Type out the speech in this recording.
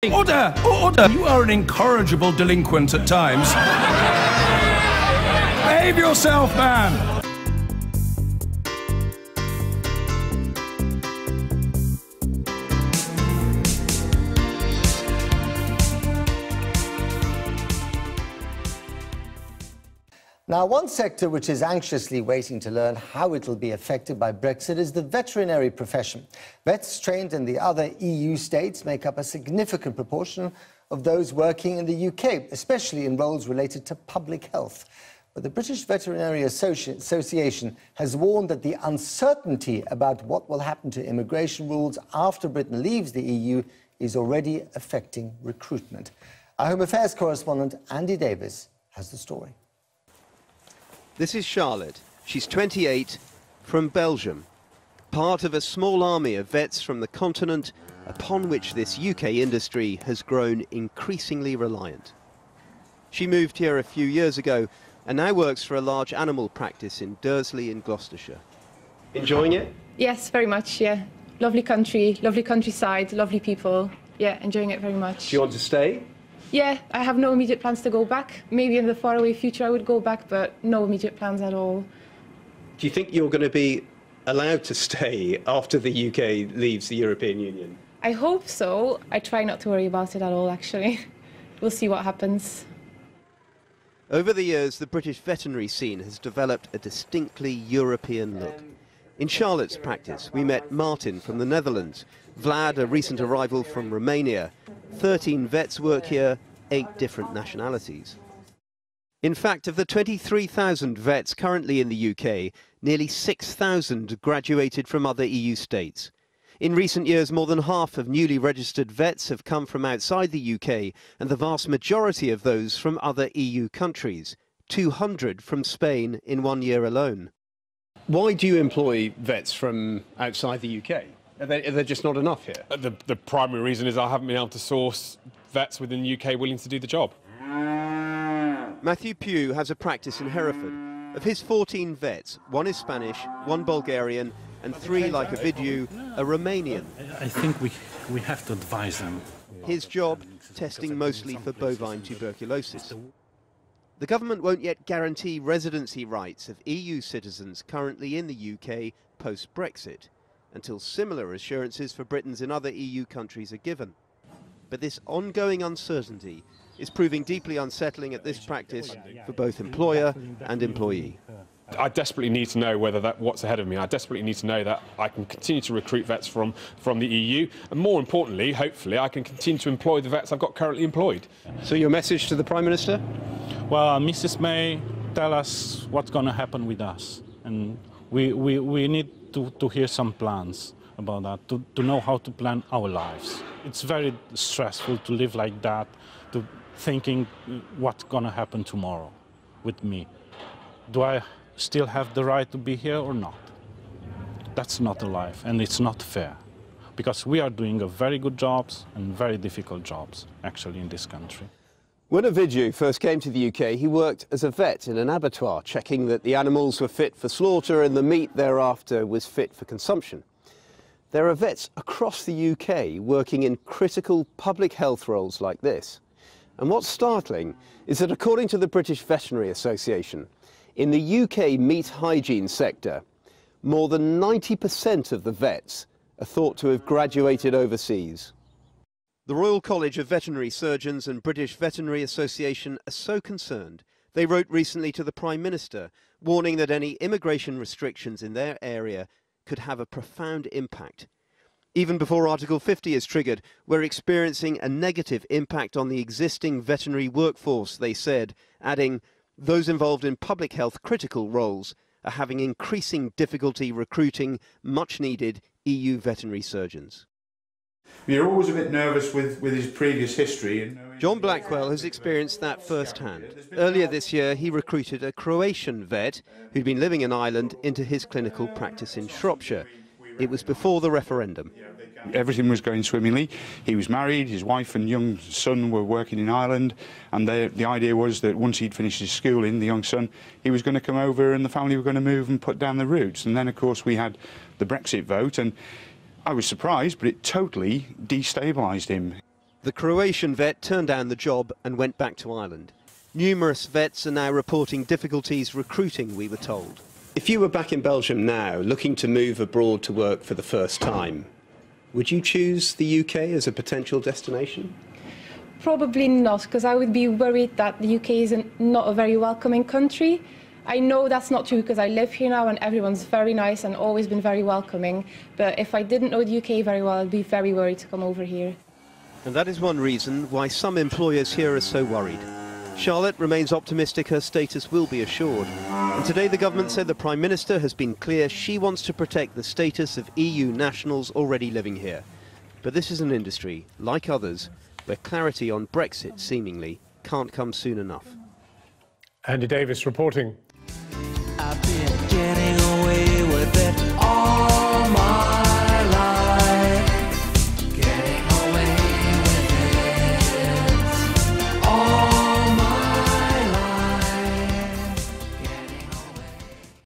Order! Order! You are an incorrigible delinquent at times. Behave yourself, man! Now, one sector which is anxiously waiting to learn how it will be affected by Brexit is the veterinary profession. Vets trained in the other EU states make up a significant proportion of those working in the UK, especially in roles related to public health. But the British Veterinary Association has warned that the uncertainty about what will happen to immigration rules after Britain leaves the EU is already affecting recruitment. Our Home Affairs correspondent Andy Davis has the story. This is Charlotte. She's 28, from Belgium, part of a small army of vets from the continent upon which this UK industry has grown increasingly reliant. She moved here a few years ago and now works for a large animal practice in Dursley in Gloucestershire. Enjoying it? Yes, very much, yeah. Lovely country, lovely countryside, lovely people. Yeah, enjoying it very much. Do you want to stay? Yeah, I have no immediate plans to go back. Maybe in the faraway future I would go back, but no immediate plans at all. Do you think you're going to be allowed to stay after the UK leaves the European Union? I hope so. I try not to worry about it at all, actually. We'll see what happens. Over the years, the British veterinary scene has developed a distinctly European look. In Charlotte's practice, we met Martin from the Netherlands, Vlad, a recent arrival from Romania. 13 vets work here, 8 different nationalities. In fact, of the 23,000 vets currently in the UK, nearly 6,000 graduated from other EU states. In recent years, more than half of newly registered vets have come from outside the UK, and the vast majority of those from other EU countries, 200 from Spain in 1 year alone. Why do you employ vets from outside the UK? Are there just not enough here? The primary reason is I haven't been able to source vets within the UK willing to do the job. Matthew Pugh has a practice in Hereford. Of his 14 vets, 1 is Spanish, 1 Bulgarian, and 3, like Ovidiu, are Romanian. I think we have to advise them. His job, testing mostly for bovine tuberculosis. The government won't yet guarantee residency rights of EU citizens currently in the UK post-Brexit, until similar assurances for Britons in other EU countries are given. But this ongoing uncertainty is proving deeply unsettling at this practice for both employer and employee. I desperately need to know what's ahead of me. I desperately need to know that I can continue to recruit vets from the EU, and more importantly, hopefully, I can continue to employ the vets I've got currently employed. So your message to the Prime Minister? Well, Mrs. May tell us what's going to happen with us, and we need to hear some plans about that, to know how to plan our lives. It's very stressful to live like that, to thinking what's going to happen tomorrow with me. Do I still have the right to be here or not? That's not a life, and it's not fair, because we are doing a very good jobs and very difficult jobs, actually, in this country. When Ovidiu first came to the UK, he worked as a vet in an abattoir, checking that the animals were fit for slaughter and the meat thereafter was fit for consumption. There are vets across the UK working in critical public health roles like this. And what's startling is that according to the British Veterinary Association, in the UK meat hygiene sector, more than 90% of the vets are thought to have graduated overseas. The Royal College of Veterinary Surgeons and British Veterinary Association are so concerned, they wrote recently to the Prime Minister, warning that any immigration restrictions in their area could have a profound impact. Even before Article 50 is triggered, we're experiencing a negative impact on the existing veterinary workforce, they said, adding, those involved in public health critical roles are having increasing difficulty recruiting much-needed EU veterinary surgeons. You're always a bit nervous with his previous history. John Blackwell has experienced that firsthand. Earlier this year, he recruited a Croatian vet who'd been living in Ireland into his clinical practice in Shropshire. It was before the referendum. Everything was going swimmingly. He was married, his wife and young son were working in Ireland, and the idea was that once he'd finished his schooling, the young son, he was going to come over and the family were going to move and put down the roots. And then, of course, we had the Brexit vote, and I was surprised, but it totally destabilised him. The Croatian vet turned down the job and went back to Ireland. Numerous vets are now reporting difficulties recruiting, we were told. If you were back in Belgium now, looking to move abroad to work for the first time, would you choose the UK as a potential destination? Probably not, because I would be worried that the UK is not a very welcoming country. I know that's not true because I live here now and everyone's very nice and always been very welcoming. But if I didn't know the UK very well, I'd be very worried to come over here. And that is one reason why some employers here are so worried. Charlotte remains optimistic her status will be assured. And today the government said the Prime Minister has been clear she wants to protect the status of EU nationals already living here. But this is an industry, like others, where clarity on Brexit seemingly can't come soon enough. Andy Davis reporting.